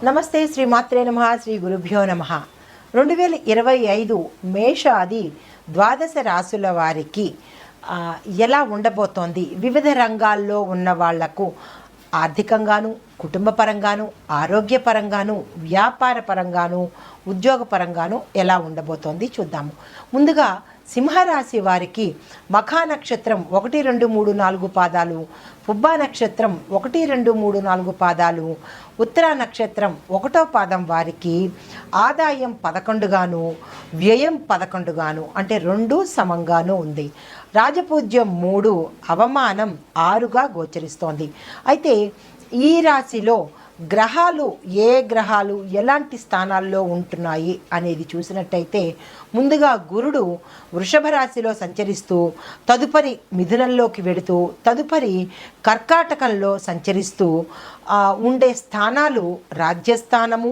నమస్తే, శ్రీమాత్రే నమః, శ్రీ గురుభ్యో నమః. 2025 మేషాది ద్వాదశ రాశుల వారికి ఎలా ఉండబోతోంది? వివిధ రంగాల్లో ఉన్న వాళ్లకు ఆర్థికంగాను, కుటుంబ పరంగాను, ఆరోగ్యపరంగాను, వ్యాపార పరంగాను, ఉద్యోగ పరంగాను ఎలా ఉండబోతోంది చూద్దాము. ముందుగా సింహరాశి వారికి మఖా నక్షత్రం 1, 2, 3, 4 పాదాలు, పుబ్బా నక్షత్రం 1, 2, 3, 4 పాదాలు, ఉత్తరా నక్షత్రం 1వ పాదం వారికి ఆదాయం 11 గాను, వ్యయం 11 గాను, అంటే 2 సమంగాను ఉంది. రాజపూజ్యం 3, అవమానం 6గా గోచరిస్తోంది. అయితే ఈ రాశిలో గ్రహాలు ఎలాంటి స్థానాల్లో ఉంటున్నాయి అనేది చూసినట్టయితే, ముందుగా గురుడు వృషభ రాశిలో సంచరిస్తూ తదుపరి మిథునంలోకి వెడుతూ తదుపరి కర్కాటకంలో సంచరిస్తూ ఉండే స్థానాలు రాజ్యస్థానము,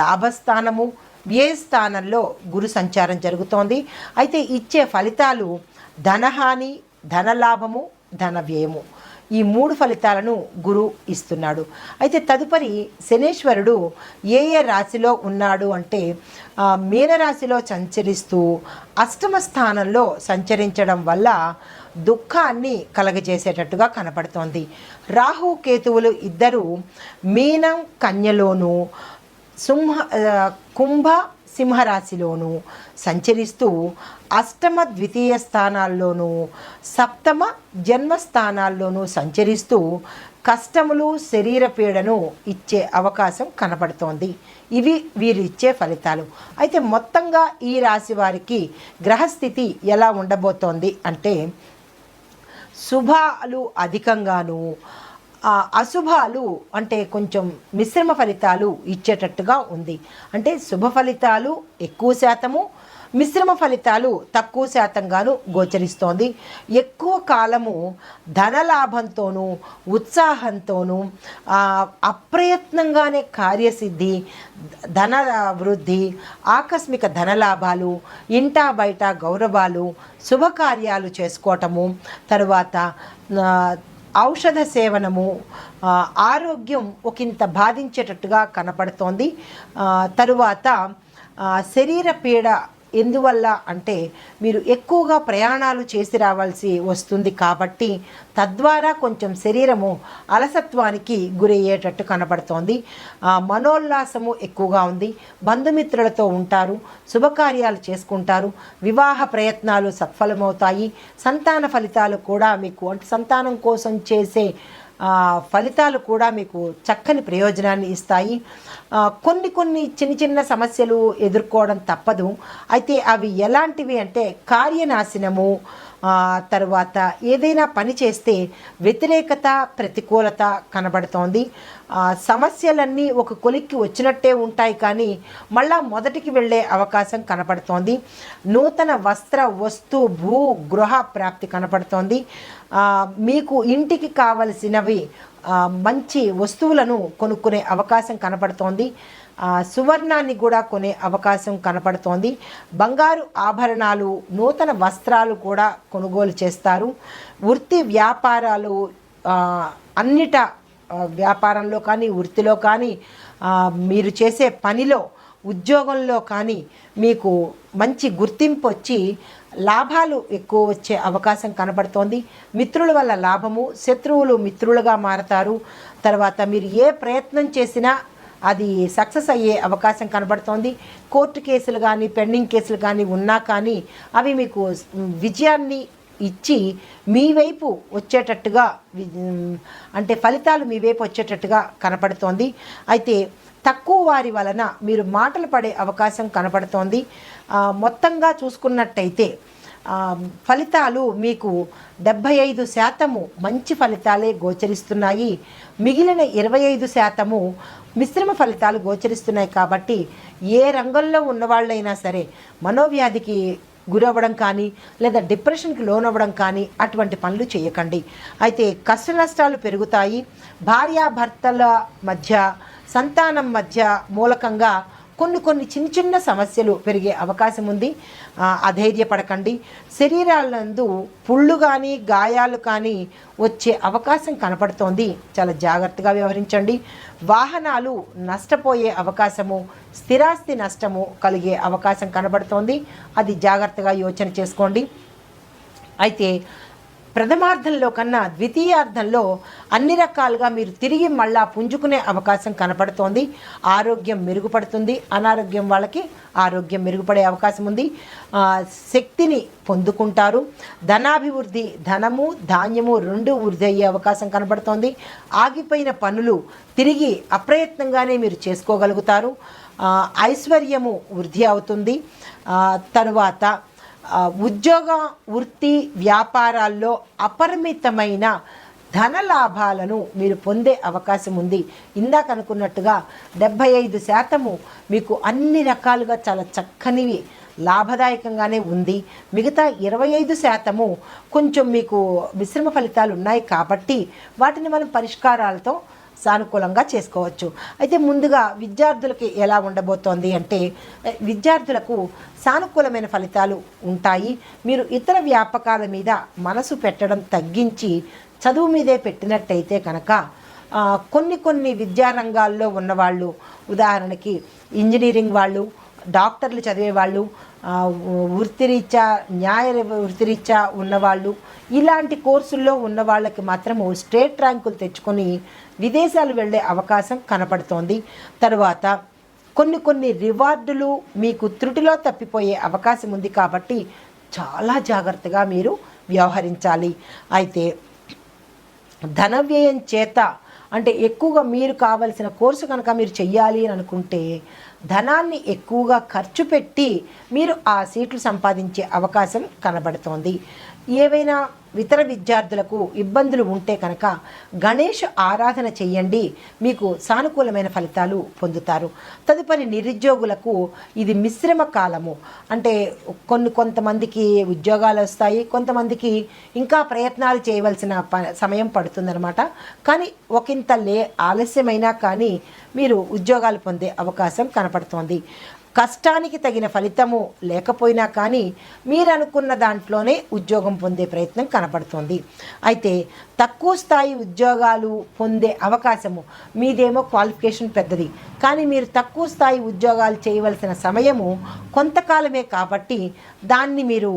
లాభస్థానము, వ్యయ స్థానంలో గురు సంచారం జరుగుతోంది. అయితే ఇచ్చే ఫలితాలు ధనహాని, ధనలాభము, ధన వ్యయము, ఈ 3 ఫలితాలను గురు ఇస్తున్నాడు. అయితే తదుపరి శనేశ్వరుడు ఏ రాశిలో ఉన్నాడు అంటే, మీనరాశిలో సంచరిస్తూ అష్టమ స్థానంలో సంచరించడం వల్ల దుఃఖాన్ని కలగజేసేటట్టుగా కనపడుతోంది. రాహు కేతువులు ఇద్దరు మీనం కన్యలోను, కుంభ సింహరాశిలోను సంచరిస్తూ అష్టమ ద్వితీయ స్థానాల్లోనూ, సప్తమ జన్మస్థానాల్లోనూ సంచరిస్తూ కష్టములు, శరీర పీడను ఇచ్చే అవకాశం కనపడుతోంది. ఇవి వీరు ఇచ్చే ఫలితాలు. అయితే మొత్తంగా ఈ రాశి వారికి గ్రహస్థితి ఎలా ఉండబోతోంది అంటే, శుభాలు అధికంగాను, అశుభాలు అంటే కొంచెం మిశ్రమ ఫలితాలు ఇచ్చేటట్టుగా ఉంది. అంటే శుభ ఫలితాలు ఎక్కువ శాతము, మిశ్రమ ఫలితాలు తక్కువ శాతంగాను గోచరిస్తోంది. ఎక్కువ కాలము ధనలాభంతోనూ, ఉత్సాహంతోనూ, అప్రయత్నంగానే కార్యసిద్ధి, ధన వృద్ధి, ఆకస్మిక ధనలాభాలు, ఇంటా బయట గౌరవాలు, శుభకార్యాలు చేసుకోవటము, తరువాత ఔషధ సేవనము, ఆరోగ్యం ఒకంత బాధించేటట్టుగా కనపడుతోంది. తరువాత శరీర పీడ ఎందువల్ల అంటే, మీరు ఎక్కువగా ప్రయాణాలు చేసి రావాల్సి వస్తుంది కాబట్టి తద్వారా కొంచెం శరీరము అలసత్వానికి గురయ్యేటట్టు కనబడుతోంది. మనోల్లాసము ఎక్కువగా ఉంది. బంధుమిత్రులతో ఉంటారు, శుభకార్యాలు చేసుకుంటారు, వివాహ ప్రయత్నాలు సఫలమవుతాయి. సంతాన ఫలితాలు కూడా మీకు, అంటే సంతానం కోసం చేసే ఫలితాలు కూడా మీకు చక్కని ప్రయోజనాన్ని ఇస్తాయి. కొన్ని చిన్న సమస్యలు ఎదుర్కోవడం తప్పదు. అయితే అవి ఎలాంటివి అంటే, కార్యనాశనము, తరువాత ఏదైనా పని చేస్తే వ్యతిరేకత, ప్రతికూలత కనబడుతోంది. సమస్యలన్నీ ఒక కొలిక్కి వచ్చినట్టే ఉంటాయి, కానీ మళ్ళా మొదటికి వెళ్ళే అవకాశం కనపడుతోంది. నూతన వస్త్ర, వస్తు, భూ, గృహ ప్రాప్తి కనపడుతోంది. మీకు ఇంటికి కావలసినవి మంచి వస్తువులను కొనుక్కునే అవకాశం కనపడుతోంది. సువర్ణాన్ని కూడా కొనే అవకాశం కనపడుతోంది. బంగారు ఆభరణాలు, నూతన వస్త్రాలు కూడా కొనుగోలు చేస్తారు. వృత్తి వ్యాపారాలు, అన్నిట వ్యాపారంలో కానీ, వృత్తిలో కానీ, మీరు చేసే పనిలో, ఉద్యోగంలో కానీ మీకు మంచి గుర్తింపు వచ్చి లాభాలు ఎక్కువ వచ్చే అవకాశం కనబడుతోంది. మిత్రుల వల్ల లాభము, శత్రువులు మిత్రులుగా మారతారు. తర్వాత మీరు ఏ ప్రయత్నం చేసినా అది సక్సెస్ అయ్యే అవకాశం కనబడుతోంది. కోర్టు కేసులు కానీ, పెండింగ్ కేసులు కానీ ఉన్నా కానీ అవి మీకు విజయాన్ని ఇచ్చి మీ వైపు వచ్చేటట్టుగా, అంటే ఫలితాలు మీ వైపు వచ్చేటట్టుగా కనపడుతోంది. అయితే తక్కువ వారి వలన మీరు మాటలు పడే అవకాశం కనపడుతోంది. మొత్తంగా చూసుకున్నట్టయితే ఫలితాలు మీకు 75% మంచి ఫలితాలే గోచరిస్తున్నాయి. మిగిలిన 25% మిశ్రమ ఫలితాలు గోచరిస్తున్నాయి. కాబట్టి ఏ రంగంలో ఉన్నవాళ్ళైనా సరే మనోవ్యాధికి గురవ్వడం కానీ, లేదా డిప్రెషన్కి లోనవ్వడం కానీ అటువంటి పనులు చేయకండి. అయితే కష్ట నష్టాలు పెరుగుతాయి. భార్యాభర్తల మధ్య, సంతానం మధ్య మూలకంగా కొన్ని చిన్న చిన్న సమస్యలు పెరిగే అవకాశం ఉంది. అధైర్యపడకండి. శరీరాలందు పుళ్ళు కానీ గాయాలు కానీ వచ్చే అవకాశం కనపడుతోంది. చాలా జాగ్రత్తగా వ్యవహరించండి. వాహనాలు నష్టపోయే అవకాశము, స్థిరాస్తి నష్టము కలిగే అవకాశం కనబడుతోంది. అది జాగ్రత్తగా యోచన చేసుకోండి. అయితే ప్రథమార్థంలో కన్నా ద్వితీయార్థంలో అన్ని రకాలుగా మీరు తిరిగి మళ్ళా పుంజుకునే అవకాశం కనపడుతోంది. ఆరోగ్యం మెరుగుపడుతుంది. అనారోగ్యం వాళ్ళకి ఆరోగ్యం మెరుగుపడే అవకాశం ఉంది. శక్తిని పొందుకుంటారు. ధనాభివృద్ధి, ధనము ధాన్యము రెండు వృద్ధి అయ్యే అవకాశం కనబడుతోంది. ఆగిపోయిన పనులు తిరిగి అప్రయత్నంగానే మీరు చేసుకోగలుగుతారు. ఐశ్వర్యము వృద్ధి అవుతుంది. తరువాత ఉద్యోగ వృత్తి వ్యాపారాల్లో అపరిమితమైన ధన లాభాలను మీరు పొందే అవకాశం ఉంది. ఇందాక అనుకున్నట్టుగా 75% మీకు అన్ని రకాలుగా చాలా చక్కనివి లాభదాయకంగానే ఉంది. మిగతా 25% కొంచెం మీకు మిశ్రమ ఫలితాలు ఉన్నాయి కాబట్టి వాటిని మనం పరిష్కారాలతో సానుకూలంగా చేసుకోవచ్చు. అయితే ముందుగా విద్యార్థులకి ఎలా ఉండబోతోంది అంటే, విద్యార్థులకు సానుకూలమైన ఫలితాలు ఉంటాయి. మీరు ఇతర వ్యాపకాల మీద మనసు పెట్టడం తగ్గించి చదువు మీదే పెట్టినట్టయితే కనుక కొన్ని విద్యారంగాల్లో ఉన్నవాళ్ళు, ఉదాహరణకి ఇంజనీరింగ్ వాళ్ళు, డాక్టర్లు చదివేవాళ్ళు, వృత్తిరీత్యా న్యాయ వృత్తిరీత్యా ఉన్నవాళ్ళు, ఇలాంటి కోర్సుల్లో ఉన్న వాళ్ళకి మాత్రము స్టేట్ ర్యాంకులు తెచ్చుకొని విదేశాలు వెళ్ళే అవకాశం కనపడుతోంది. తర్వాత కొన్ని రివార్డులు మీకు త్రుటిలో తప్పిపోయే అవకాశం ఉంది కాబట్టి చాలా జాగ్రత్తగా మీరు వ్యవహరించాలి. అయితే ధన వ్యయం చేత అంటే ఎక్కువగా మీరు కావలసిన కోర్సు కనుక మీరు చెయ్యాలి అని అనుకుంటే ధనాన్ని ఎక్కువగా ఖర్చు పెట్టి మీరు ఆ సీట్లు సంపాదించే అవకాశం కనబడుతోంది. ఏవైనా ఇతర విద్యార్థులకు ఇబ్బందులు ఉంటే కనుక గణేష్ ఆరాధన చెయ్యండి, మీకు సానుకూలమైన ఫలితాలు పొందుతారు. తదుపరి నిరుద్యోగులకు ఇది మిశ్రమ కాలము. అంటే కొంతమందికి ఉద్యోగాలు వస్తాయి, కొంతమందికి ఇంకా ప్రయత్నాలు చేయవలసిన సమయం పడుతుందన్నమాట. కానీ ఒకంత ఆలస్యమైనా కానీ మీరు ఉద్యోగాలు పొందే అవకాశం కనపడుతోంది. కష్టానికి తగిన ఫలితము లేకపోయినా కానీ మీరు అనుకున్న దాంట్లోనే ఉద్యోగం పొందే ప్రయత్నం కనపడుతుంది. అయితే తక్కువ స్థాయి ఉద్యోగాలు పొందే అవకాశము, మీదేమో క్వాలిఫికేషన్ పెద్దది, కానీ మీరు తక్కువ స్థాయి ఉద్యోగాలు చేయవలసిన సమయము కొంతకాలమే కాబట్టి దాన్ని మీరు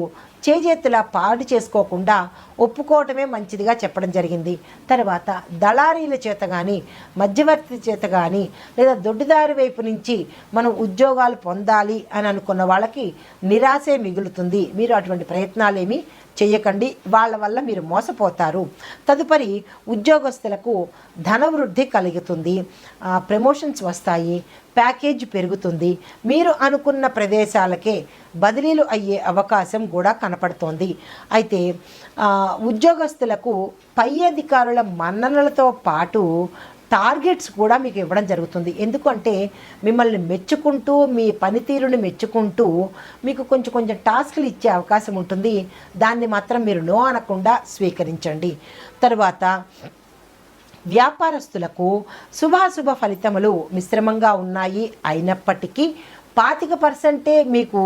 చేజేతులా పాడు చేసుకోకుండా ఒప్పుకోవటమే మంచిదిగా చెప్పడం జరిగింది. తర్వాత దళారీల చేత కానీ మధ్యవర్తి చేత కానీ లేదా దొడ్డిదారి వైపు నుంచి మనం ఉద్యోగాలు పొందాలి అని అనుకున్న వాళ్ళకి నిరాశే మిగులుతుంది. మీరు అటువంటి ప్రయత్నాలేమీ చేయకండి, వాళ్ళ వల్ల మీరు మోసపోతారు. తదుపరి ఉద్యోగస్తులకు ధనవృద్ధి కలుగుతుంది, ప్రమోషన్స్ వస్తాయి, ప్యాకేజ్ పెరుగుతుంది, మీరు అనుకున్న ప్రదేశాలకే బదిలీలు అయ్యే అవకాశం కూడా కనపడుతోంది. అయితే ఉద్యోగస్తులకు పై అధికారుల మన్ననలతో పాటు టార్గెట్స్ కూడా మీకు ఇవ్వడం జరుగుతుంది. ఎందుకంటే మిమ్మల్ని మెచ్చుకుంటూ, మీ పనితీరుని మెచ్చుకుంటూ మీకు కొంచెం టాస్క్లు ఇచ్చే అవకాశం ఉంటుంది. దాన్ని మాత్రం మీరు నో అనకుండా స్వీకరించండి. తర్వాత వ్యాపారస్తులకు శుభాశుభ ఫలితములు మిశ్రమంగా ఉన్నాయి. అయినప్పటికీ 25% మీకు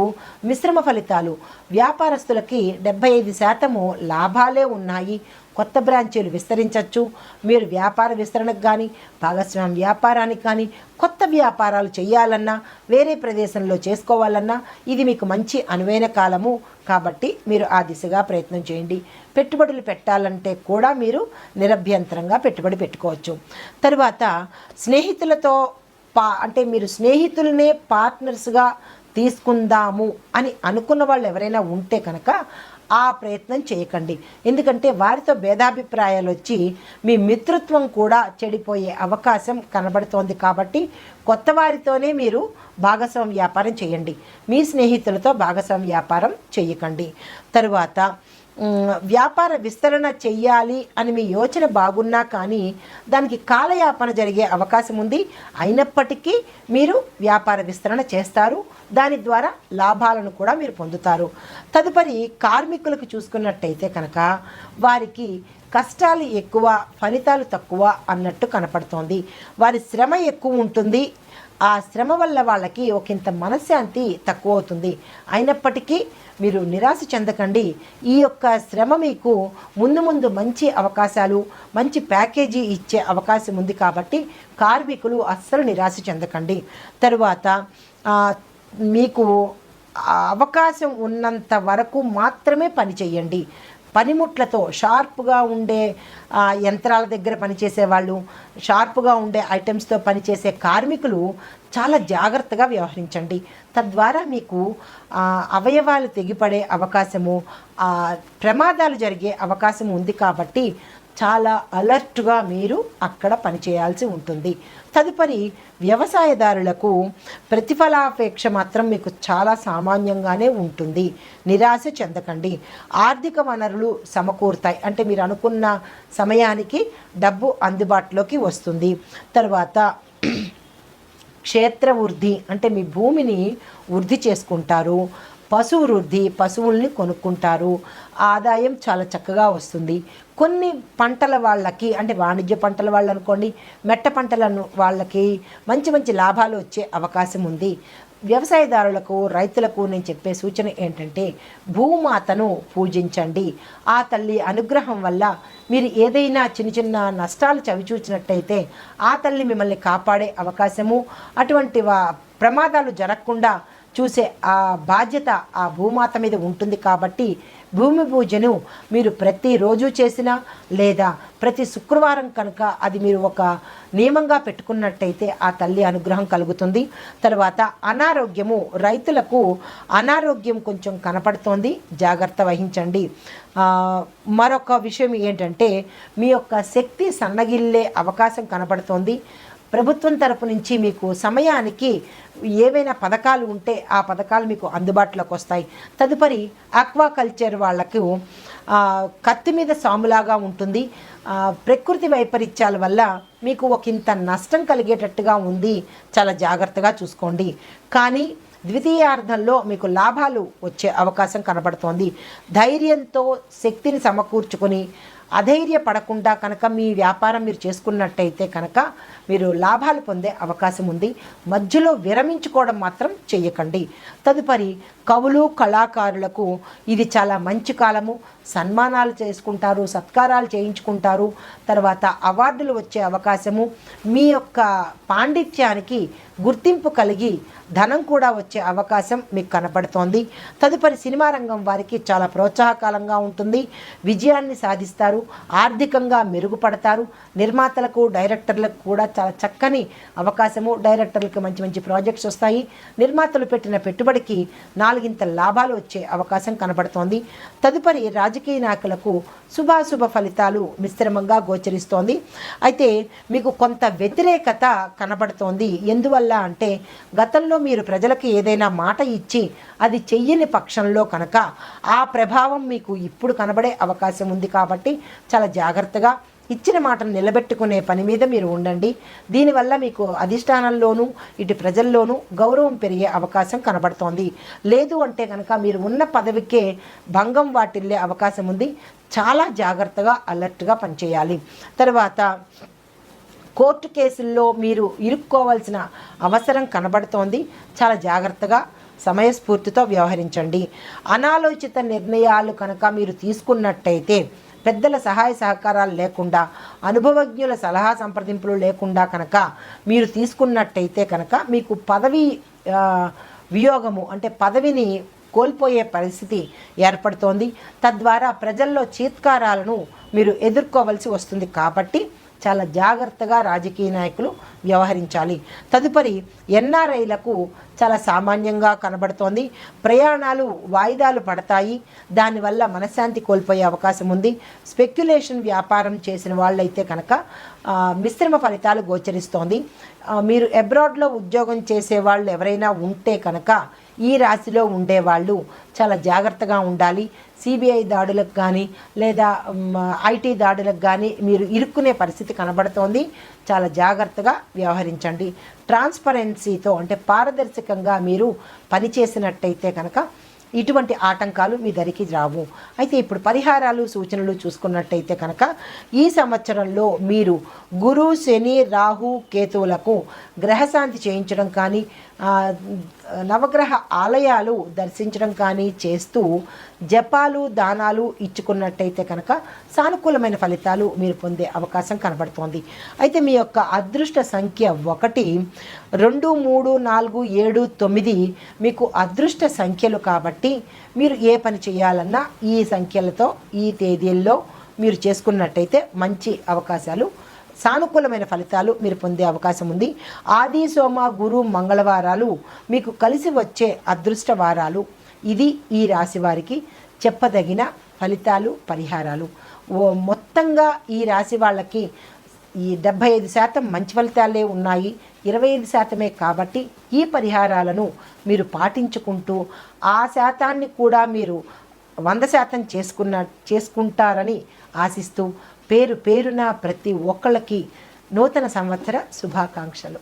మిశ్రమ ఫలితాలు. వ్యాపారస్తులకి 75% లాభాలే ఉన్నాయి. కొత్త బ్రాంచీలు విస్తరించవచ్చు. మీరు వ్యాపార విస్తరణకు కానీ, భాగస్వామ్య వ్యాపారానికి కానీ, కొత్త వ్యాపారాలు చేయాలన్నా, వేరే ప్రదేశంలో చేసుకోవాలన్నా ఇది మీకు మంచి అనువైన కాలము. కాబట్టి మీరు ఆ దిశగా ప్రయత్నం చేయండి. పెట్టుబడులు పెట్టాలంటే కూడా మీరు నిరభ్యంతరంగా పెట్టుబడి పెట్టుకోవచ్చు. తర్వాత స్నేహితులతో అంటే మీరు స్నేహితులనే పార్ట్నర్స్గా తీసుకుందాము అని అనుకున్న వాళ్ళు ఎవరైనా ఉంటే కనుక ఆ ప్రయత్నం చేయకండి. ఎందుకంటే వారితో భేదాభిప్రాయాలు వచ్చి మీ మిత్రత్వం కూడా చెడిపోయే అవకాశం కనబడుతోంది. కాబట్టి కొత్త వారితోనే మీరు భాగస్వామ్య వ్యాపారం చేయండి, మీ స్నేహితులతో భాగస్వామ్య వ్యాపారం చేయకండి. తరువాత వ్యాపార విస్తరణ చెయ్యాలి అని మీ యోచన బాగున్నా కానీ దానికి కాలయాపన జరిగే అవకాశం ఉంది. అయినప్పటికీ మీరు వ్యాపార విస్తరణ చేస్తారు, దాని ద్వారా లాభాలను కూడా మీరు పొందుతారు. తదుపరి కార్మికులకు చూసుకున్నట్టయితే కనుక వారికి కష్టాలు ఎక్కువ, ఫలితాలు తక్కువ అన్నట్టు కనపడుతోంది. వారి శ్రమ ఎక్కువ ఉంటుంది, ఆ శ్రమ వల్ల వాళ్ళకి ఒకంత మనశ్శాంతి తక్కువ అవుతుంది. అయినప్పటికీ మీరు నిరాశ చెందకండి. ఈ యొక్క శ్రమ మీకు ముందు ముందు మంచి అవకాశాలు, మంచి ప్యాకేజీ ఇచ్చే అవకాశం ఉంది కాబట్టి కార్మికులు అస్సలు నిరాశ చెందకండి. తరువాత మీకు అవకాశం ఉన్నంత వరకు మాత్రమే పని చేయండి. పనిముట్లతో షార్ప్గా ఉండే యంత్రాల దగ్గర పనిచేసేవాళ్ళు, షార్ప్గా ఉండే ఐటమ్స్తో పనిచేసే కార్మికులు చాలా జాగ్రత్తగా వ్యవహరించండి. తద్వారా మీకు అవయవాలు తెగిపడే అవకాశము, ప్రమాదాలు జరిగే అవకాశం ఉంది కాబట్టి చాలా అలర్ట్గా మీరు అక్కడ పనిచేయాల్సి ఉంటుంది. తదుపరి వ్యవసాయదారులకు ప్రతిఫలాపేక్ష మాత్రం మీకు చాలా సామాన్యంగానే ఉంటుంది. నిరాశ చెందకండి. ఆర్థిక వనరులు సమకూరుతాయి, అంటే మీరు అనుకున్న సమయానికి డబ్బు అందుబాటులోకి వస్తుంది. తర్వాత క్షేత్ర వృద్ధి, అంటే మీ భూమిని వృద్ధి చేసుకుంటారు. పశువు వృద్ధి, పశువుల్ని కొనుక్కుంటారు. ఆదాయం చాలా చక్కగా వస్తుంది. కొన్ని పంటల వాళ్ళకి, అంటే వాణిజ్య పంటల వాళ్ళు అనుకోండి, మెట్ట పంటలను వాళ్ళకి మంచి మంచి లాభాలు వచ్చే అవకాశం ఉంది. వ్యవసాయదారులకు, రైతులకు నేను చెప్పే సూచన ఏంటంటే భూమాతను పూజించండి. ఆ తల్లి అనుగ్రహం వల్ల మీరు ఏదైనా చిన్న చిన్న నష్టాలు చవిచూచినట్టయితే ఆ తల్లి మిమ్మల్ని కాపాడే అవకాశము, అటువంటి ప్రమాదాలు జరగకుండా చూసే ఆ బాధ్యత ఆ భూమాత మీద ఉంటుంది. కాబట్టి భూమి పూజను మీరు ప్రతిరోజు చేసినా లేదా ప్రతి శుక్రవారం కనుక అది మీరు ఒక నియమంగా పెట్టుకున్నట్టయితే ఆ తల్లి అనుగ్రహం కలుగుతుంది. తర్వాత అనారోగ్యము, రైతులకు అనారోగ్యం కొంచెం కనపడుతోంది, జాగ్రత్త వహించండి. మరొక విషయం ఏంటంటే మీ యొక్క శక్తి సన్నగిల్లే అవకాశం కనపడుతోంది. ప్రభుత్వం తరపు నుంచి మీకు సమయానికి ఏవైనా పథకాలు ఉంటే ఆ పథకాలు మీకు అందుబాటులోకి వస్తాయి. తదుపరి ఆక్వాకల్చర్ వాళ్ళకు కత్తి మీద సాములాగా ఉంటుంది. ప్రకృతి వైపరీత్యాల వల్ల మీకు ఒకంత నష్టం కలిగేటట్టుగా ఉంది, చాలా జాగ్రత్తగా చూసుకోండి. కానీ ద్వితీయార్థంలో మీకు లాభాలు వచ్చే అవకాశం కనబడుతోంది. ధైర్యంతో శక్తిని సమకూర్చుకొని అధైర్యపడకుండా కనుక మీ వ్యాపారం మీరు చేసుకున్నట్టయితే కనుక మీరు లాభాలు పొందే అవకాశం ఉంది. మధ్యలో విరమించుకోవడం మాత్రం చేయకండి. తదుపరి కవులు, కళాకారులకు ఇది చాలా మంచి కాలము. సన్మానాలు చేసుకుంటారు, సత్కారాలు చేయించుకుంటారు. తర్వాత అవార్డులు వచ్చే అవకాశము, మీ యొక్క పాండిత్యానికి గుర్తింపు కలిగి ధనం కూడా వచ్చే అవకాశం మీకు కనపడుతోంది. తదుపరి సినిమా రంగం వారికి చాలా ప్రోత్సాహకాలంగా ఉంటుంది. విజయాన్ని సాధిస్తారు, ఆర్థికంగా మెరుగుపడతారు. నిర్మాతలకు, డైరెక్టర్లకు కూడా చాలా చక్కని అవకాశము. డైరెక్టర్లకు మంచి మంచి ప్రాజెక్ట్స్ వస్తాయి. నిర్మాతలు పెట్టిన పెట్టుబడికి నాలుగింత లాభాలు వచ్చే అవకాశం కనబడుతోంది. తదుపరి రాజకీయ నాయకులకు శుభాశుభ ఫలితాలు మిశ్రమంగా గోచరిస్తోంది. అయితే మీకు కొంత వ్యతిరేకత కనబడుతోంది. ఎందువల్ల అంటే గతంలో మీరు ప్రజలకు ఏదైనా మాట ఇచ్చి అది చెయ్యని పక్షంలో కనుక ఆ ప్రభావం మీకు ఇప్పుడు కనబడే అవకాశం ఉంది. కాబట్టి చాలా జాగ్రత్తగా ఇచ్చిన మాటను నిలబెట్టుకునే పని మీద మీరు ఉండండి. దీనివల్ల మీకు అధిష్టానంలోనూ ఇటు ప్రజల్లోనూ గౌరవం పెరిగే అవకాశం కనబడుతోంది. లేదు అంటే కనుక మీరు ఉన్న పదవికే భంగం వాటిల్లే అవకాశం ఉంది. చాలా జాగ్రత్తగా అలర్ట్గా పనిచేయాలి. తర్వాత కోర్టు కేసుల్లో మీరు ఇరుక్కోవాల్సిన అవసరం కనబడుతోంది. చాలా జాగ్రత్తగా సమయస్ఫూర్తితో వ్యవహరించండి. అనాలోచిత నిర్ణయాలు కనుక మీరు తీసుకున్నట్టయితే, పెద్దల సహాయ సహకారాలు లేకుండా, అనుభవజ్ఞుల సలహా సంప్రదింపులు లేకుండా కనుక మీరు తీసుకున్నట్టయితే కనుక మీకు పదవి వియోగము, అంటే పదవిని కోల్పోయే పరిస్థితి ఏర్పడుతోంది. తద్వారా ప్రజల్లో చీత్కారాలను మీరు ఎదుర్కోవలసి వస్తుంది. కాబట్టి చాలా జాగ్రత్తగా రాజకీయ నాయకులు వ్యవహరించాలి. తదుపరి ఎన్ఆర్ఐలకు చాలా సామాన్యంగా కనబడుతోంది. ప్రయాణాలు వాయిదాలు పడతాయి, దానివల్ల మనశ్శాంతి కోల్పోయే అవకాశం ఉంది. స్పెక్యులేషన్ వ్యాపారం చేసిన వాళ్ళైతే కనుక మిశ్రమ ఫలితాలు గోచరిస్తోంది. మీరు అబ్రాడ్లో ఉద్యోగం చేసే వాళ్ళు ఎవరైనా ఉంటే కనుక ఈ రాశిలో ఉండేవాళ్ళు చాలా జాగ్రత్తగా ఉండాలి. సిబిఐ దాడులకు కానీ లేదా ఐటీ దాడులకు కానీ మీరు ఇరుక్కునే పరిస్థితి కనబడుతోంది. చాలా జాగ్రత్తగా వ్యవహరించండి. ట్రాన్స్పరెన్సీతో, అంటే పారదర్శకంగా మీరు పనిచేసినట్టయితే కనుక ఇటువంటి ఆటంకాలు మీ దరికి రావు. అయితే ఇప్పుడు పరిహారాలు సూచనలు చూసుకున్నట్టయితే కనుక ఈ సంవత్సరంలో మీరు గురు, శని, రాహు, కేతువులకు గ్రహశాంతి చేయించడం కానీ, నవగ్రహ ఆలయాలు దర్శించడం కానీ చేస్తూ జపాలు దానాలు ఇచ్చుకున్నట్టయితే కనుక సానుకూలమైన ఫలితాలు మీరు పొందే అవకాశం కనబడుతోంది. అయితే మీ యొక్క అదృష్ట సంఖ్య 1, 2, 3, 4, 7, 9 మీకు అదృష్ట సంఖ్యలు కాబట్టి మీరు ఏ పని చేయాలన్నా ఈ సంఖ్యలతో ఈ తేదీల్లో మీరు చేసుకున్నట్టయితే మంచి అవకాశాలు, సానుకూలమైన ఫలితాలు మీరు పొందే అవకాశం ఉంది. ఆది, సోమ, గురు, మంగళవారాలు మీకు కలిసి వచ్చే అదృష్ట వారాలు. ఇది ఈ రాశి వారికి చెప్పదగిన ఫలితాలు, పరిహారాలు. మొత్తంగా ఈ రాశి వాళ్ళకి ఈ 75% మంచి ఫలితాలే ఉన్నాయి, 25% కాబట్టి ఈ పరిహారాలను మీరు పాటించుకుంటూ ఆ శాతాన్ని కూడా మీరు 100% చేసుకుంటారని ఆశిస్తూ పేరున ప్రతి ఒక్కళ్ళకి నూతన సంవత్సర శుభాకాంక్షలు.